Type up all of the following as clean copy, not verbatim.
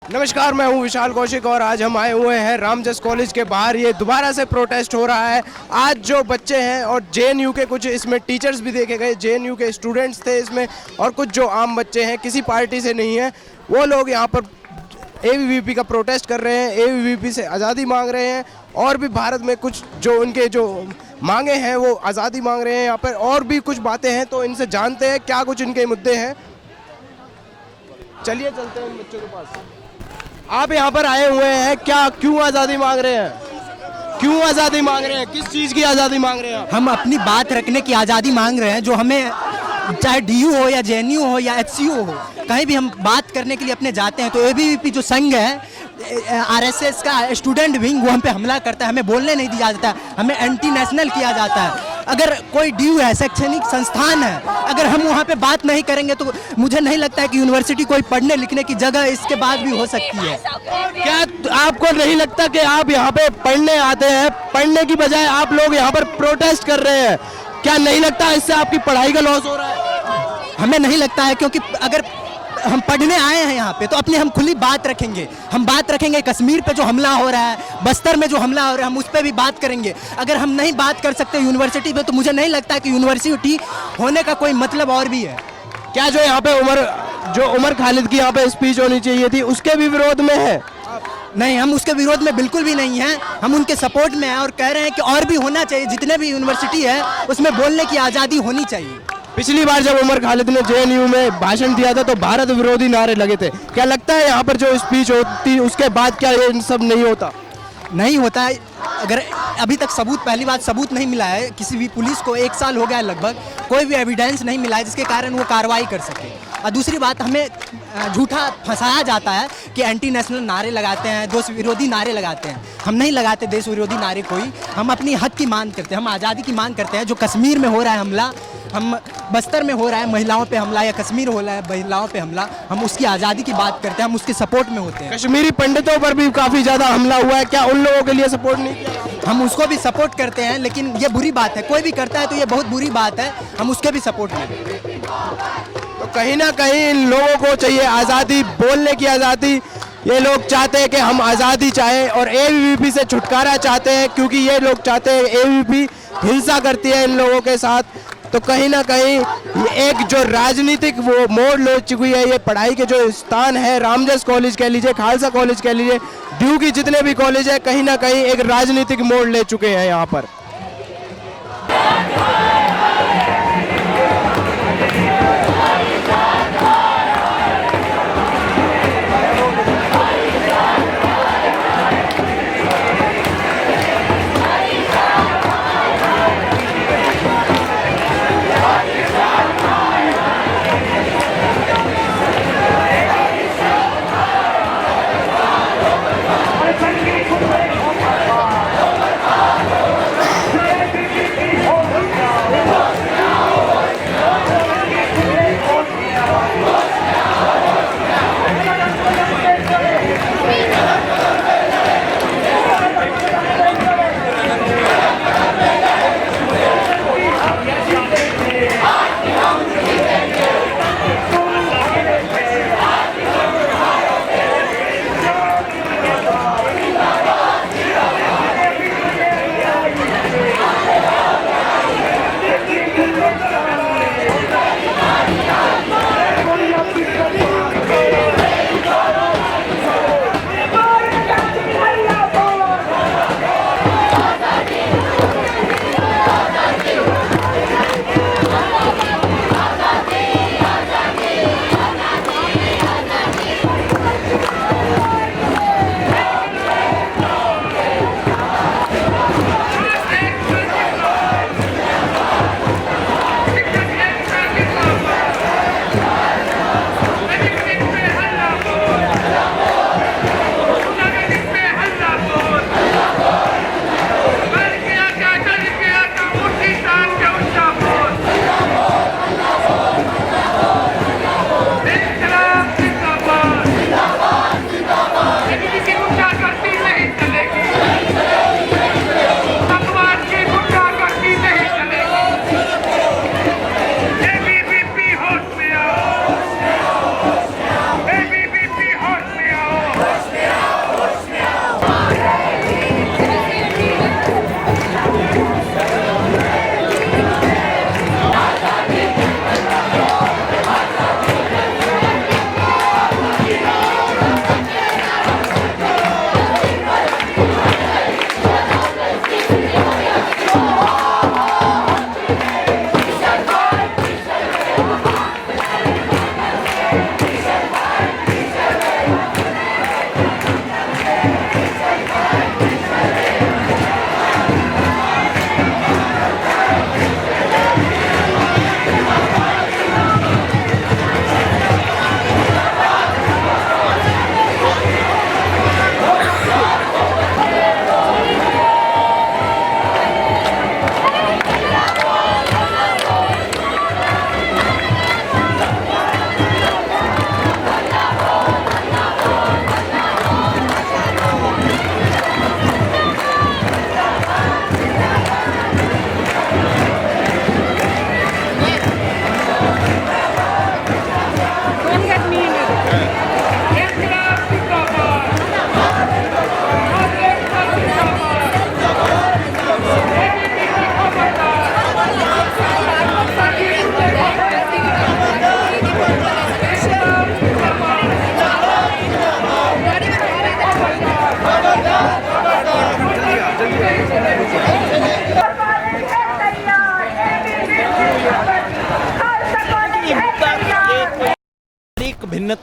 नमस्कार, मैं हूं विशाल कौशिक और आज हम आए हुए हैं रामजस कॉलेज के बाहर। ये दोबारा से प्रोटेस्ट हो रहा है। आज जो बच्चे हैं और जेएनयू के कुछ इसमें टीचर्स भी देखे गए, जेएनयू के स्टूडेंट्स थे इसमें, और कुछ जो आम बच्चे हैं किसी पार्टी से नहीं है, वो लोग यहाँ पर एबीवीपी का प्रोटेस्ट कर रहे हैं, एबीवीपी से आज़ादी मांग रहे हैं। और भी भारत में कुछ जो उनके जो मांगे हैं वो आज़ादी मांग रहे हैं। यहाँ पर और भी कुछ बातें हैं, तो इनसे जानते हैं क्या कुछ इनके मुद्दे हैं। चलिए चलते हैं बच्चों के पास। आप यहाँ पर आए हुए हैं, क्या क्यों आज़ादी मांग रहे हैं? क्यों आज़ादी मांग रहे हैं? किस चीज़ की आज़ादी मांग रहे हैं आप? हम अपनी बात रखने की आज़ादी मांग रहे हैं, जो हमें चाहे डीयू हो या जेएनयू हो या एचसीयू हो, कहीं भी हम बात करने के लिए अपने जाते हैं तो एबीवीपी जो संघ है, आरएसएस का स्टूडेंट विंग, वो हम पे हमला करता है, हमें बोलने नहीं दिया जाता है, हमें एंटी नेशनल किया जाता है। अगर कोई डीयू है, शैक्षणिक संस्थान है, अगर हम वहाँ पे बात नहीं करेंगे तो मुझे नहीं लगता है कि यूनिवर्सिटी कोई पढ़ने लिखने की जगह इसके बाद भी हो सकती है। क्या आपको नहीं लगता कि आप यहाँ पे पढ़ने आते हैं, पढ़ने की बजाय आप लोग यहाँ पर प्रोटेस्ट कर रहे हैं? क्या नहीं लगता इससे आपकी पढ़ाई का लॉस हो रहा है? हमें नहीं लगता है, क्योंकि अगर हम पढ़ने आए हैं यहाँ पे तो अपनी हम खुली बात रखेंगे। हम बात रखेंगे कश्मीर पे जो हमला हो रहा है, बस्तर में जो हमला हो रहा है, हम उस पर भी बात करेंगे। अगर हम नहीं बात कर सकते यूनिवर्सिटी पे, तो मुझे नहीं लगता कि यूनिवर्सिटी होने का कोई मतलब और भी है। क्या जो यहाँ पे उमर खालिद की यहाँ पे स्पीच होनी चाहिए थी, उसके भी विरोध में है? नहीं, हम उसके विरोध में बिल्कुल भी नहीं हैं। हम उनके सपोर्ट में हैं और कह रहे हैं कि और भी होना चाहिए। जितने भी यूनिवर्सिटी है उसमें बोलने की आज़ादी होनी चाहिए। पिछली बार जब उमर खालिद ने जेएनयू में भाषण दिया था तो भारत विरोधी नारे लगे थे। क्या लगता है यहाँ पर जो स्पीच होती उसके बाद क्या ये सब नहीं होता? नहीं होता है। अगर अभी तक सबूत, पहली बात सबूत नहीं मिला है किसी भी पुलिस को, 1 साल हो गया है लगभग, कोई भी एविडेंस नहीं मिला है जिसके कारण वो कार्रवाई कर सके। और दूसरी बात, हमें झूठा फंसाया जाता है कि एंटी नेशनल नारे लगाते हैं, देश विरोधी नारे लगाते हैं। हम नहीं लगाते देश विरोधी नारे कोई। हम अपनी हक की मांग करते हैं, हम आज़ादी की मांग करते हैं। जो कश्मीर में हो रहा है हमला, हम बस्तर में हो रहा है महिलाओं पे हमला, या कश्मीर हो रहा है महिलाओं पे हमला, हम उसकी आज़ादी की बात करते हैं, हम उसके सपोर्ट में होते हैं। कश्मीरी पंडितों पर भी काफ़ी ज़्यादा हमला हुआ है, क्या उन लोगों के लिए सपोर्ट नहीं किया? हम उसको भी सपोर्ट करते हैं, लेकिन ये बुरी बात है। कोई भी करता है तो ये बहुत बुरी बात है, हम उसके भी सपोर्ट में। तो कहीं ना कहीं इन लोगों को चाहिए आज़ादी, बोलने की आज़ादी। ये लोग चाहते हैं कि हम आज़ादी चाहें और एबीवीपी से छुटकारा चाहते हैं, क्योंकि ये लोग चाहते हैं एबीवीपी हिंसा करती है इन लोगों के साथ। तो कहीं ना कहीं एक जो राजनीतिक वो मोड़ ले चुकी है ये पढ़ाई के जो स्थान है, रामजस कॉलेज कह लीजिए, खालसा कॉलेज कह लीजिए, ड्यू की जितने भी कॉलेज है, कहीं ना कहीं एक राजनीतिक मोड़ ले चुके हैं यहाँ पर।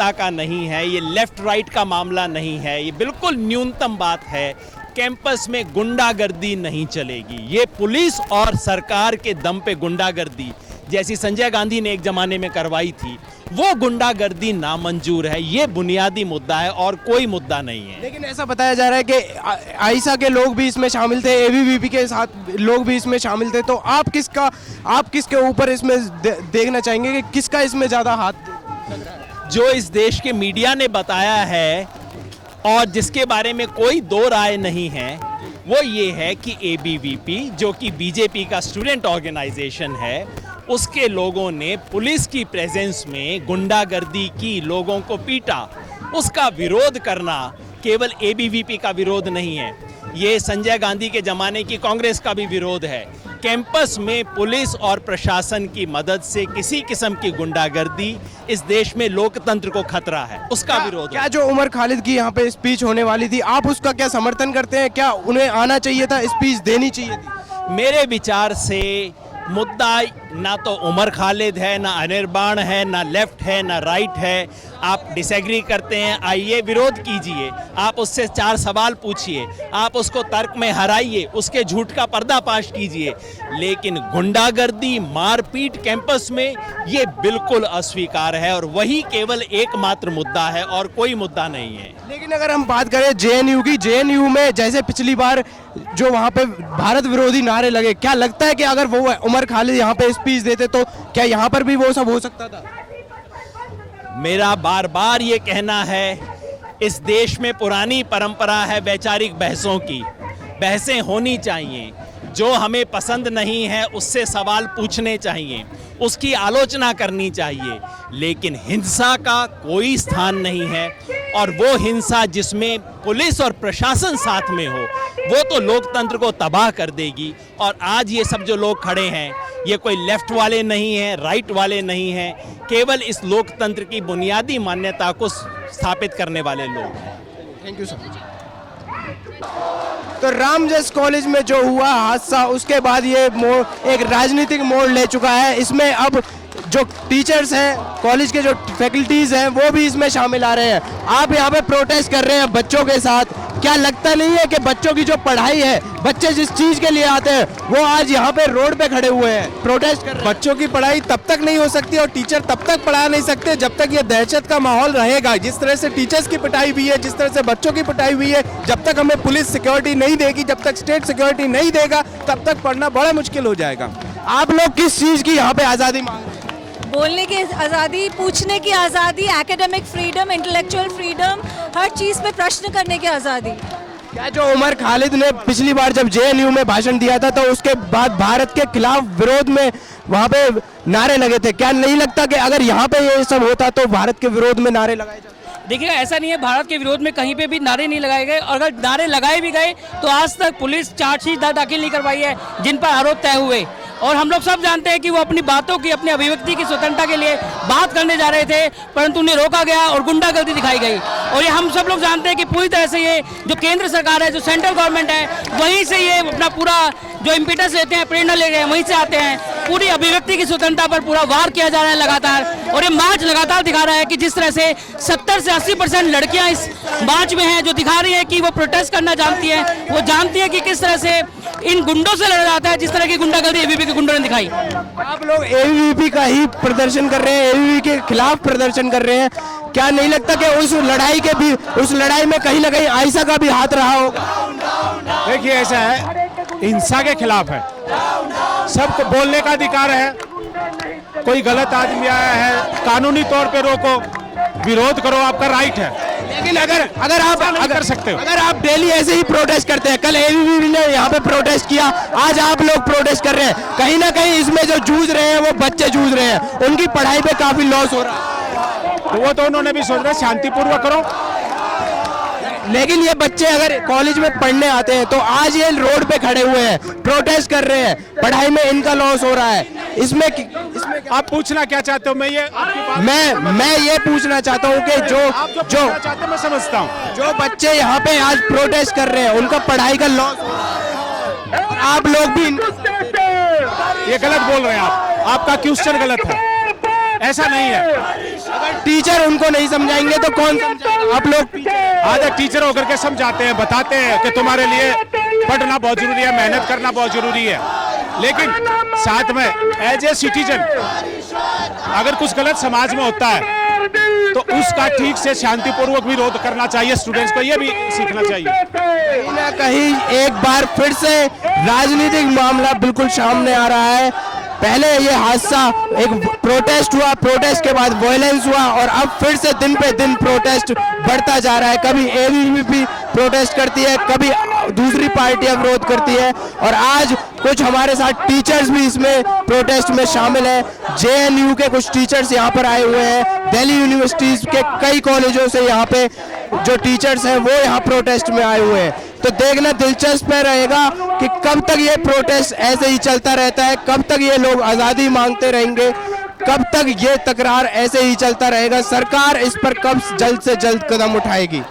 राजनीतिकता का नहीं है, ये लेफ्ट राइट का मामला नहीं है, ये बिल्कुल न्यूनतम बात है। कैंपस में गुंडागर्दी नहीं चलेगी। ये पुलिस और सरकार के दम पे गुंडागर्दी जैसी संजय गांधी ने एक जमाने में करवाई थी, वो गुंडागर्दी नामंजूर है। ये बुनियादी मुद्दा है और कोई मुद्दा नहीं है। लेकिन ऐसा बताया जा रहा है कि आईसा के लोग भी इसमें शामिल थे, एबीवीपी के साथ लोग भी इसमें शामिल थे, तो आप किसके ऊपर इसमें देखना चाहेंगे कि किसका इसमें ज़्यादा हाथ? जो इस देश के मीडिया ने बताया है और जिसके बारे में कोई दो राय नहीं है, वो ये है कि एबीवीपी, जो कि बीजेपी का स्टूडेंट ऑर्गेनाइजेशन है, उसके लोगों ने पुलिस की प्रेजेंस में गुंडागर्दी की, लोगों को पीटा। उसका विरोध करना केवल एबीवीपी का विरोध नहीं है, ये संजय गांधी के ज़माने की कांग्रेस का भी विरोध है। कैंपस में पुलिस और प्रशासन की मदद से किसी किस्म की गुंडागर्दी इस देश में लोकतंत्र को खतरा है, उसका विरोध। क्या जो उमर खालिद की यहाँ पे स्पीच होने वाली थी, आप उसका क्या समर्थन करते हैं? क्या उन्हें आना चाहिए था, स्पीच देनी चाहिए थी? मेरे विचार से मुद्दा ना तो उमर खालिद है, ना अनिर्बाण है, ना लेफ्ट है, ना राइट है। आप डिसएग्री करते हैं, आइए विरोध कीजिए, आप उससे 4 सवाल पूछिए, आप उसको तर्क में हराइए, उसके झूठ का पर्दाफाश कीजिए। लेकिन गुंडागर्दी, मारपीट कैंपस में, ये बिल्कुल अस्वीकार है और वही केवल एकमात्र मुद्दा है और कोई मुद्दा नहीं है। लेकिन अगर हम बात करें जेएनयू की, जेएनयू में जैसे पिछली बार जो वहाँ पे भारत विरोधी नारे लगे, क्या लगता है कि अगर वो उमर खालिद यहाँ पे स्पीच देते तो क्या यहाँ पर भी वो सब हो सकता था? मेरा बार बार ये कहना है, इस देश में पुरानी परंपरा है वैचारिक बहसों की। बहसें होनी चाहिए, जो हमें पसंद नहीं है उससे सवाल पूछने चाहिए, उसकी आलोचना करनी चाहिए, लेकिन हिंसा का कोई स्थान नहीं है। और वो हिंसा जिसमें पुलिस और प्रशासन साथ में हो, वो तो लोकतंत्र को तबाह कर देगी। और आज ये सब जो लोग खड़े हैं, ये कोई लेफ्ट वाले नहीं हैं, राइट वाले नहीं हैं, केवल इस लोकतंत्र की बुनियादी मान्यता को स्थापित करने वाले लोग हैं। Thank you sir. तो रामजस कॉलेज में जो हुआ हादसा, उसके बाद ये एक राजनीतिक मोड़ ले चुका है। इसमें अब जो टीचर्स हैं, कॉलेज के जो फैकल्टीज हैं, वो भी इसमें शामिल आ रहे हैं। आप यहाँ पे प्रोटेस्ट कर रहे हैं बच्चों के साथ, क्या लगता नहीं है कि बच्चों की जो पढ़ाई है, बच्चे जिस चीज के लिए आते हैं, वो आज यहाँ पे रोड पे खड़े हुए हैं, प्रोटेस्ट कर रहे हैं? बच्चों की पढ़ाई तब तक नहीं हो सकती और टीचर तब तक पढ़ा नहीं सकते जब तक ये दहशत का माहौल रहेगा। जिस तरह से टीचर्स की पिटाई हुई है, जिस तरह से बच्चों की पिटाई हुई है, जब तक हमें पुलिस सिक्योरिटी नहीं देगी, जब तक स्टेट सिक्योरिटी नहीं देगा, तब तक पढ़ना बड़ा मुश्किल हो जाएगा। आप लोग किस चीज की यहाँ पे आजादी मांग रहे हैं? बोलने की आज़ादी, पूछने की आज़ादी, एकेडमिक फ्रीडम, इंटेलेक्चुअल फ्रीडम, हर चीज़ पे प्रश्न करने की आज़ादी। क्या जो उमर खालिद ने पिछली बार जब जेएनयू में भाषण दिया था, तो उसके बाद भारत के खिलाफ विरोध में वहाँ पे नारे लगे थे, क्या नहीं लगता कि अगर यहाँ पे ये सब होता तो भारत के विरोध में नारे लगाए जाते? देखिए, ऐसा नहीं है, भारत के विरोध में कहीं पे भी नारे नहीं लगाए गए, और अगर नारे लगाए भी गए तो आज तक पुलिस चार्जशीट दाखिल नहीं करवाई है जिन पर आरोप तय हुए। और हम लोग सब जानते हैं कि वो अपनी बातों की, अपनी अभिव्यक्ति की स्वतंत्रता के लिए बात करने जा रहे थे, परंतु उन्हें रोका गया और गुंडागर्दी दिखाई गई। और ये हम सब लोग जानते हैं कि पूरी तरह से ये जो केंद्र सरकार है, जो सेंट्रल गवर्नमेंट है, वहीं से ये अपना पूरा जो इम्पिटस लेते हैं, प्रेरणा ले रहे हैं, वहीं से आते हैं। पूरी अभिव्यक्ति की स्वतंत्रता पर पूरा वार किया जा रहा है लगातार, और ये मार्च लगातार दिखा रहा है कि जिस तरह से 70 से 80% लड़कियां इस मार्च में हैं, जो दिखा रही हैं कि वो प्रोटेस्ट करना जानती हैं, वो जानती हैं कि किस तरह से इन गुंडों से लड़ा जाता है, जिस तरह की गुंडागर्दी एबीवीपी के गुंडों ने दिखाई। आप लोग एबीवीपी का ही प्रदर्शन कर रहे हैं, एबीवीपी के खिलाफ प्रदर्शन कर रहे हैं, क्या नहीं लगता कि उस लड़ाई में कहीं ना कहीं आयशा का भी हाथ रहा होगा? देखिए, ऐसा है, हिंसा के खिलाफ है, सबको बोलने का अधिकार है। कोई गलत आदमी आया है, कानूनी तौर पे रोको, विरोध करो, आपका राइट है। लेकिन अगर आप कर सकते हो, अगर आप डेली ऐसे ही प्रोटेस्ट करते हैं, कल एबीवीपी ने यहाँ पे प्रोटेस्ट किया, आज आप लोग प्रोटेस्ट कर रहे हैं, कहीं ना कहीं इसमें जो जूझ रहे हैं वो बच्चे जूझ रहे हैं, उनकी पढ़ाई पे काफी लॉस हो रहा है। तो वो तो उन्होंने भी सोच रहे शांतिपूर्वक करो। लेकिन ये बच्चे अगर कॉलेज में पढ़ने आते हैं तो आज ये रोड पे खड़े हुए हैं, प्रोटेस्ट कर रहे हैं, पढ़ाई में इनका लॉस हो रहा है। इसमें आप पूछना क्या चाहते हो? मैं ये पूछना चाहता हूँ कि जो चाहते मैं समझता हूँ, जो बच्चे यहाँ पे आज प्रोटेस्ट कर रहे हैं, उनका पढ़ाई का लॉस हो रहा है, और आप लोग भी ये गलत बोल रहे हैं। आपका क्वेश्चन गलत है, ऐसा नहीं है। अगर टीचर उनको नहीं समझाएंगे तो कौन समझाएगा? आप लोग आधे टीचर होकर के समझाते हैं, बताते हैं कि तुम्हारे लिए पढ़ना बहुत जरूरी है, मेहनत करना बहुत जरूरी है, लेकिन साथ में एज ए सिटीजन अगर कुछ गलत समाज में होता है तो उसका ठीक से शांतिपूर्वक विरोध करना चाहिए। स्टूडेंट्स को ये भी सीखना चाहिए। कहीं ना कहीं एक बार फिर से राजनीतिक मामला बिल्कुल सामने आ रहा है। पहले ये हादसा एक प्रोटेस्ट हुआ, प्रोटेस्ट के बाद वायलेंस हुआ और अब फिर से दिन पे दिन प्रोटेस्ट बढ़ता जा रहा है। कभी एबीवीपी प्रोटेस्ट करती है, कभी दूसरी पार्टियां विरोध करती है और आज कुछ हमारे साथ टीचर्स भी इसमें प्रोटेस्ट में शामिल हैं। जेएनयू के कुछ टीचर्स यहाँ पर आए हुए हैं, दिल्ली यूनिवर्सिटीज के कई कॉलेजों से यहाँ पे जो टीचर्स हैं वो यहाँ प्रोटेस्ट में आए हुए हैं। तो देखना दिलचस्प रहेगा कि कब तक ये प्रोटेस्ट ऐसे ही चलता रहता है, कब तक ये लोग आज़ादी मांगते रहेंगे, कब तक ये तकरार ऐसे ही चलता रहेगा, सरकार इस पर कब जल्द से जल्द कदम उठाएगी।